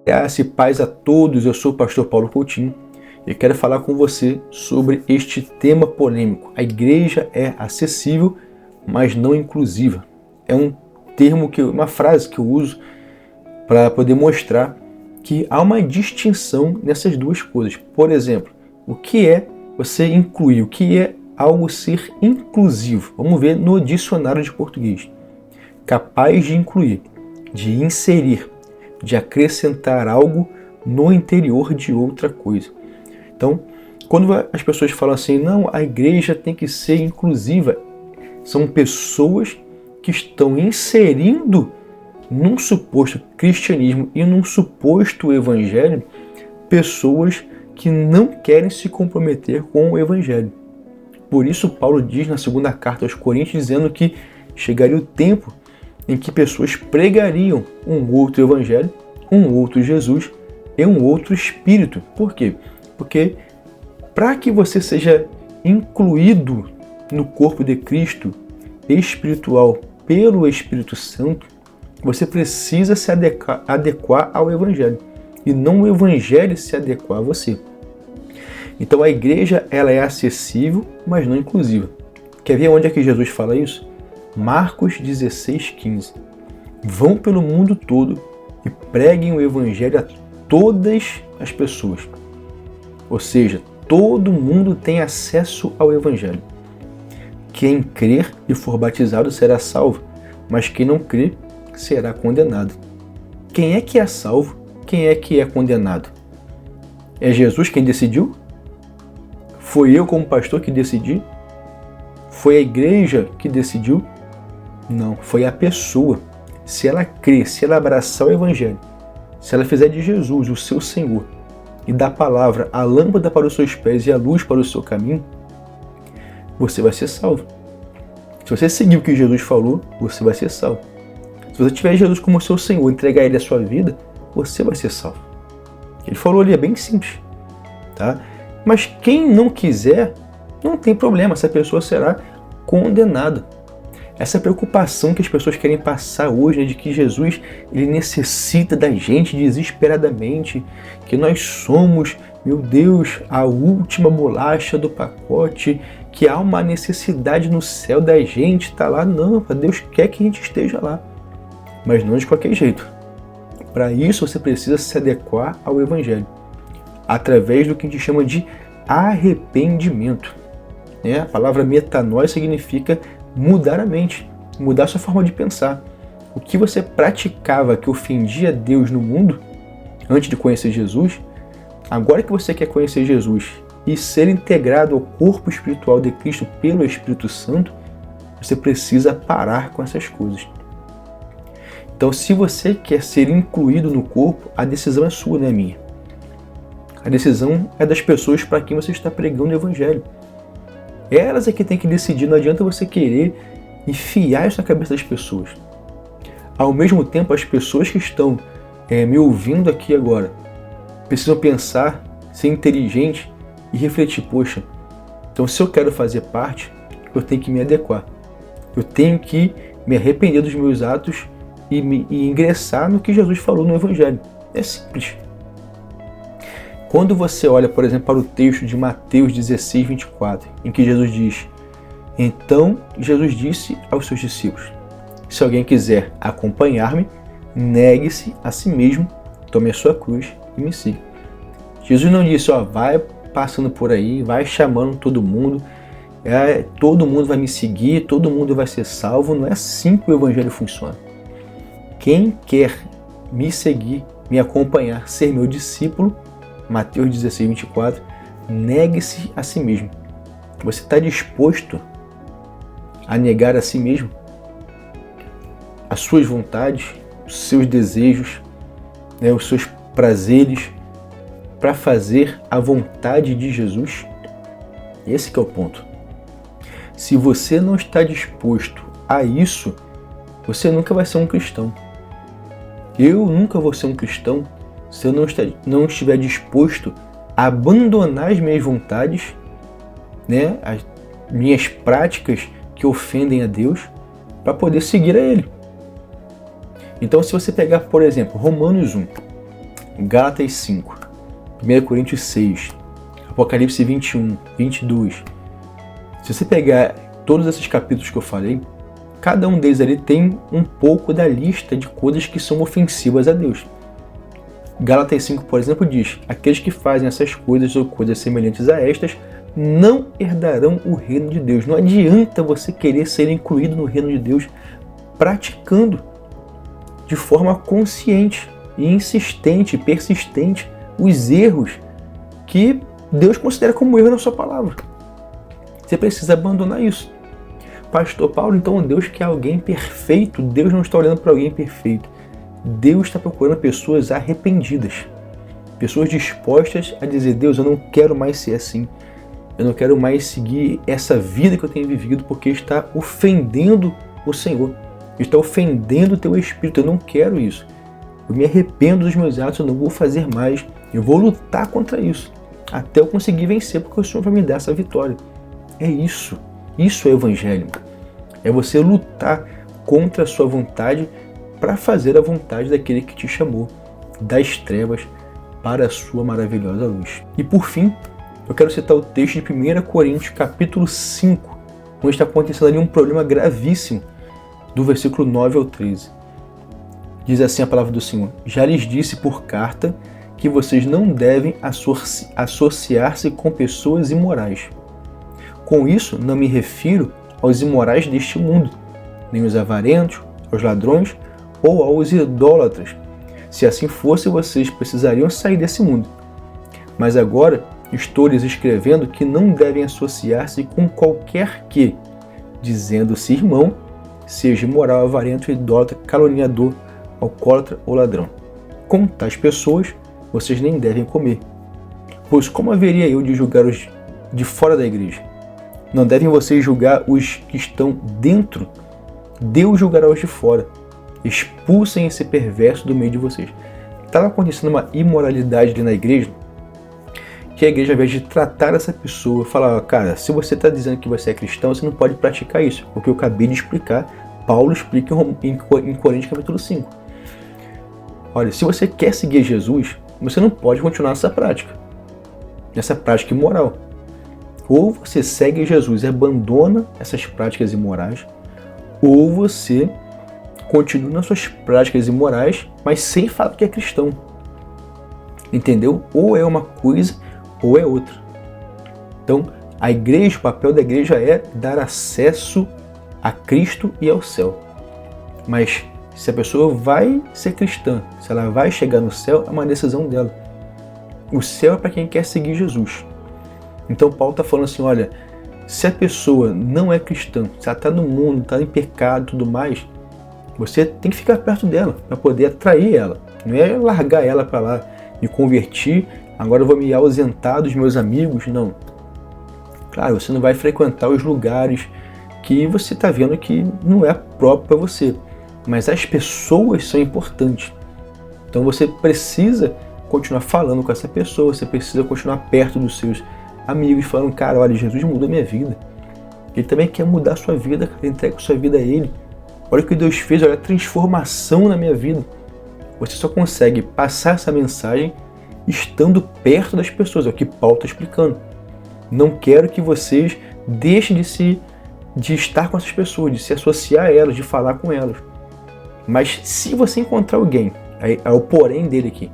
Graça e paz a todos, eu sou o pastor Paulo Coutinho e quero falar com você sobre este tema polêmico. A igreja é acessível, mas não inclusiva. É uma frase que eu uso para poder mostrar que há uma distinção nessas duas coisas. Por exemplo, o que é você incluir? O que é algo ser inclusivo? Vamos ver no dicionário de português. Capaz de incluir, de inserir, de acrescentar algo no interior de outra coisa. Então, quando as pessoas falam assim, não, a igreja tem que ser inclusiva, são pessoas que estão inserindo num suposto cristianismo e num suposto evangelho, pessoas que não querem se comprometer com o evangelho. Por isso Paulo diz na segunda carta aos Coríntios, dizendo que chegaria o tempo em que pessoas pregariam um outro evangelho, um outro Jesus e um outro Espírito. Por quê? Porque para que você seja incluído no corpo de Cristo espiritual pelo Espírito Santo, você precisa se adequar ao Evangelho e não o Evangelho se adequar a você. Então a igreja ela é acessível, mas não inclusiva. Quer ver onde é que Jesus fala isso? Marcos 16:15. Vão pelo mundo todo e preguem o Evangelho a todas as pessoas. Ou seja, todo mundo tem acesso ao Evangelho. Quem crer e for batizado será salvo, mas quem não crer será condenado. Quem é que é salvo? Quem é que é condenado? É Jesus quem decidiu? Foi eu como pastor que decidi? Foi a igreja que decidiu? Não, foi a pessoa. Se ela crer, se ela abraçar o Evangelho, se ela fizer de Jesus o seu Senhor e da palavra a lâmpada para os seus pés e a luz para o seu caminho, você vai ser salvo. Se você seguir o que Jesus falou, você vai ser salvo. Se você tiver Jesus como seu Senhor, entregar Ele a sua vida, você vai ser salvo. Ele falou ali, é bem simples. Tá? Mas quem não quiser, não tem problema, essa pessoa será condenada. Essa preocupação que as pessoas querem passar hoje, né, de que Jesus ele necessita da gente desesperadamente, que nós somos, meu Deus, a última bolacha do pacote, que há uma necessidade no céu da gente estar lá. Não, Deus quer que a gente esteja lá, mas não de qualquer jeito. Para isso você precisa se adequar ao Evangelho, através do que a gente chama de arrependimento. A palavra metanoia significa mudar a mente, mudar sua forma de pensar. O que você praticava que ofendia Deus no mundo, antes de conhecer Jesus, agora que você quer conhecer Jesus e ser integrado ao corpo espiritual de Cristo pelo Espírito Santo, você precisa parar com essas coisas. Então, se você quer ser incluído no corpo, a decisão é sua, não é minha. A decisão é das pessoas para quem você está pregando o Evangelho. Elas é que tem que decidir, não adianta você querer enfiar isso na cabeça das pessoas. Ao mesmo tempo, as pessoas que estão me ouvindo aqui agora precisam pensar, ser inteligente e refletir, poxa, então se eu quero fazer parte, eu tenho que me adequar. Eu tenho que me arrepender dos meus atos e ingressar no que Jesus falou no Evangelho. É simples. Quando você olha, por exemplo, para o texto de Mateus 16:24, em que Jesus diz, então Jesus disse aos seus discípulos, se alguém quiser acompanhar-me, negue-se a si mesmo, tome a sua cruz e me siga. Jesus não disse, vai passando por aí, vai chamando todo mundo vai me seguir, todo mundo vai ser salvo. Não é assim que o Evangelho funciona. Quem quer me seguir, me acompanhar, ser meu discípulo, Mateus 16:24, negue-se a si mesmo. Você está disposto a negar a si mesmo? As suas vontades, os seus desejos, os seus prazeres, para fazer a vontade de Jesus? Esse que é o ponto. Se você não está disposto a isso, você nunca vai ser um cristão. Eu nunca vou ser um cristão se eu não estiver disposto a abandonar as minhas vontades, as minhas práticas que ofendem a Deus, para poder seguir a Ele. Então, se você pegar, por exemplo, Romanos 1, Gálatas 5, 1 Coríntios 6, Apocalipse 21, 22. Se você pegar todos esses capítulos que eu falei, cada um deles ali tem um pouco da lista de coisas que são ofensivas a Deus. Gálatas 5, por exemplo, diz: aqueles que fazem essas coisas ou coisas semelhantes a estas não herdarão o reino de Deus. Não adianta você querer ser incluído no reino de Deus praticando de forma consciente e insistente, persistente, os erros que Deus considera como erro na sua palavra. Você precisa abandonar isso. Pastor Paulo, então Deus quer alguém perfeito? Deus não está olhando para alguém perfeito. Deus está procurando pessoas arrependidas. Pessoas dispostas a dizer: Deus, eu não quero mais ser assim. Eu não quero mais seguir essa vida que eu tenho vivido porque está ofendendo o Senhor. Está ofendendo o teu espírito. Eu não quero isso. Eu me arrependo dos meus atos, eu não vou fazer mais. Eu vou lutar contra isso até eu conseguir vencer, porque o Senhor vai me dar essa vitória. É isso. Isso é evangelho. É você lutar contra a sua vontade para fazer a vontade daquele que te chamou das trevas para a sua maravilhosa luz. E por fim, eu quero citar o texto de 1 Coríntios capítulo 5, onde está acontecendo ali um problema gravíssimo, do versículo 9 ao 13. Diz assim a palavra do Senhor: já lhes disse por carta que vocês não devem associar-se com pessoas imorais. Com isso, não me refiro aos imorais deste mundo, nem aos avarentos, aos ladrões ou aos idólatras. Se assim fosse, vocês precisariam sair desse mundo. Mas agora estou lhes escrevendo que não devem associar-se com qualquer que, dizendo-se irmão, seja imoral, avarento, idólatra, caluniador, alcoólatra ou ladrão. Com tais pessoas, vocês nem devem comer. Pois como haveria eu de julgar os de fora da igreja? Não devem vocês julgar os que estão dentro? Deus julgará os de fora. Expulsem esse perverso do meio de vocês. Estava acontecendo uma imoralidade ali na igreja, que a igreja, ao invés de tratar essa pessoa, falar: cara, se você está dizendo que você é cristão, você não pode praticar isso. Porque eu acabei de explicar, Paulo explica em Coríntios capítulo 5. Olha, se você quer seguir Jesus, você não pode continuar essa prática imoral. Ou você segue Jesus e abandona essas práticas imorais, ou você continua nas suas práticas imorais, mas sem falar que é cristão. Entendeu? Ou é uma coisa, ou é outra. Então, a igreja, o papel da igreja é dar acesso a Cristo e ao céu. Mas se a pessoa vai ser cristã, se ela vai chegar no céu, é uma decisão dela. O céu é para quem quer seguir Jesus. Então Paulo está falando assim: olha, se a pessoa não é cristã, se ela está no mundo, está em pecado e tudo mais, você tem que ficar perto dela para poder atrair ela. Não é largar ela para lá, me convertir, agora eu vou me ausentar dos meus amigos. Não. Claro, você não vai frequentar os lugares que você está vendo que não é próprio para você. Mas as pessoas são importantes. Então você precisa continuar falando com essa pessoa, você precisa continuar perto dos seus amigos, falando: cara, olha, Jesus mudou minha vida. Ele também quer mudar a sua vida, cara, entrega a sua vida a Ele. Olha o que Deus fez, olha a transformação na minha vida. Você só consegue passar essa mensagem estando perto das pessoas, é o que Paulo está explicando. Não quero que vocês deixem de estar com essas pessoas, de se associar a elas, de falar com elas. Mas se você encontrar alguém, é o porém dele aqui,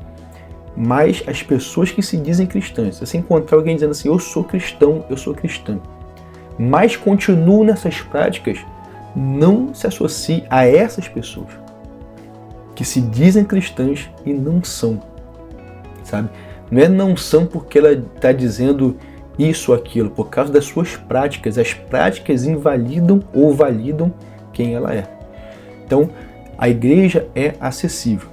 mas as pessoas que se dizem cristãs, se você encontrar alguém dizendo assim: eu sou cristão, eu sou cristã, mas continuam nessas práticas, não se associe a essas pessoas que se dizem cristãs e não são, sabe? Não são porque ela está dizendo isso ou aquilo, por causa das suas práticas. As práticas invalidam ou validam quem ela é. Então, a igreja é acessível.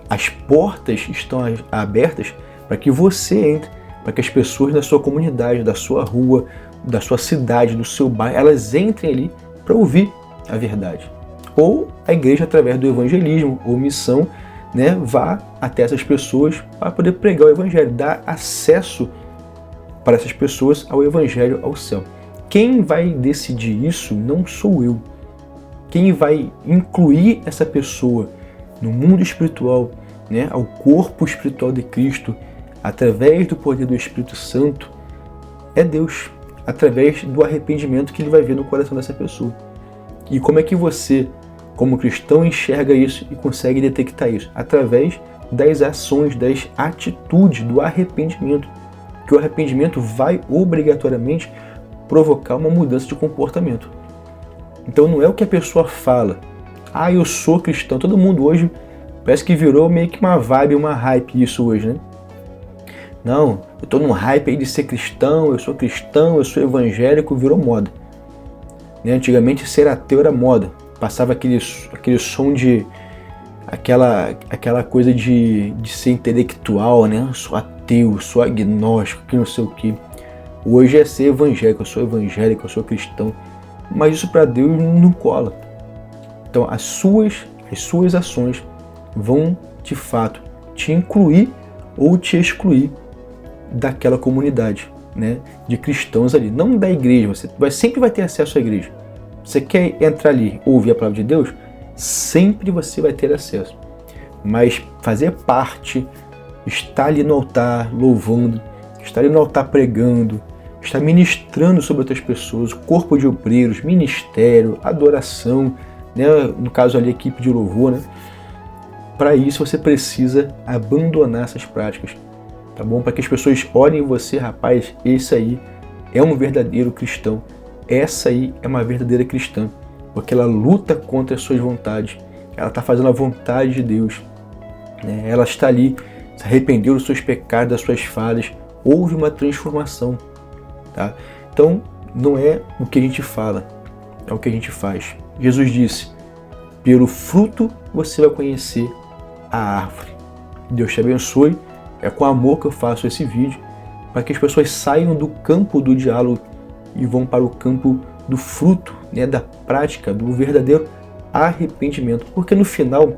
As portas estão abertas para que você entre, para que as pessoas da sua comunidade, da sua rua, da sua cidade, do seu bairro, elas entrem ali para ouvir a verdade. Ou a igreja, através do evangelismo ou missão, vá até essas pessoas para poder pregar o evangelho, dar acesso para essas pessoas ao evangelho, ao céu. Quem vai decidir isso não sou eu. Quem vai incluir essa pessoa no mundo espiritual, né, ao corpo espiritual de Cristo, através do poder do Espírito Santo, é Deus, através do arrependimento que Ele vai ver no coração dessa pessoa. E como é que você, como cristão, enxerga isso e consegue detectar isso? Através das ações, das atitudes, do arrependimento. Que o arrependimento vai obrigatoriamente provocar uma mudança de comportamento. Então não é o que a pessoa fala. Ah, eu sou cristão. Todo mundo hoje parece que virou meio que uma vibe, uma hype isso hoje, né? Não, eu tô num hype aí de ser cristão, eu sou evangélico, virou moda. Né? Antigamente ser ateu era moda. Passava aquele som de... Aquela coisa de ser intelectual, né? Eu sou ateu, sou agnóstico, que não sei o que. Hoje é ser evangélico, eu sou cristão. Mas isso para Deus não cola. Então as suas ações vão, de fato, te incluir ou te excluir daquela comunidade, né, de cristãos ali. Não da igreja, você sempre vai ter acesso à igreja. Você quer entrar ali, ouvir a palavra de Deus? Sempre você vai ter acesso. Mas fazer parte, estar ali no altar louvando, estar ali no altar pregando, estar ministrando sobre outras pessoas, corpo de obreiros, ministério, adoração, né? No caso ali, equipe de louvor, né? Para isso você precisa abandonar essas práticas, tá bom? Para que as pessoas olhem em você, rapaz, esse aí é um verdadeiro cristão, essa aí é uma verdadeira cristã, porque ela luta contra as suas vontades, ela está fazendo a vontade de Deus, né? Ela está ali, se arrependeu dos seus pecados, das suas falhas, houve uma transformação, tá? Então, não é o que a gente fala, é o que a gente faz. Jesus disse, pelo fruto você vai conhecer a árvore. Deus te abençoe, é com amor que eu faço esse vídeo, para que as pessoas saiam do campo do diálogo e vão para o campo do fruto, né, da prática, do verdadeiro arrependimento. Porque no final,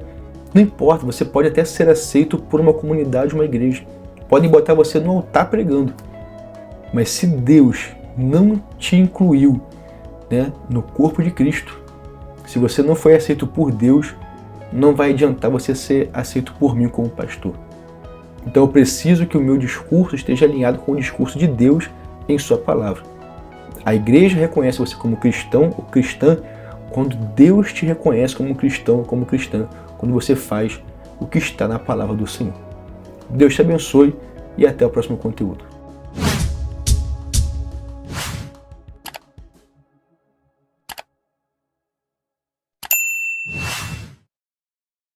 não importa, você pode até ser aceito por uma comunidade, uma igreja. Podem botar você no altar pregando. Mas se Deus não te incluiu, né, no corpo de Cristo, se você não foi aceito por Deus, não vai adiantar você ser aceito por mim como pastor. Então eu preciso que o meu discurso esteja alinhado com o discurso de Deus em sua palavra. A igreja reconhece você como cristão ou cristã quando Deus te reconhece como cristão ou como cristã, quando você faz o que está na palavra do Senhor. Deus te abençoe e até o próximo conteúdo.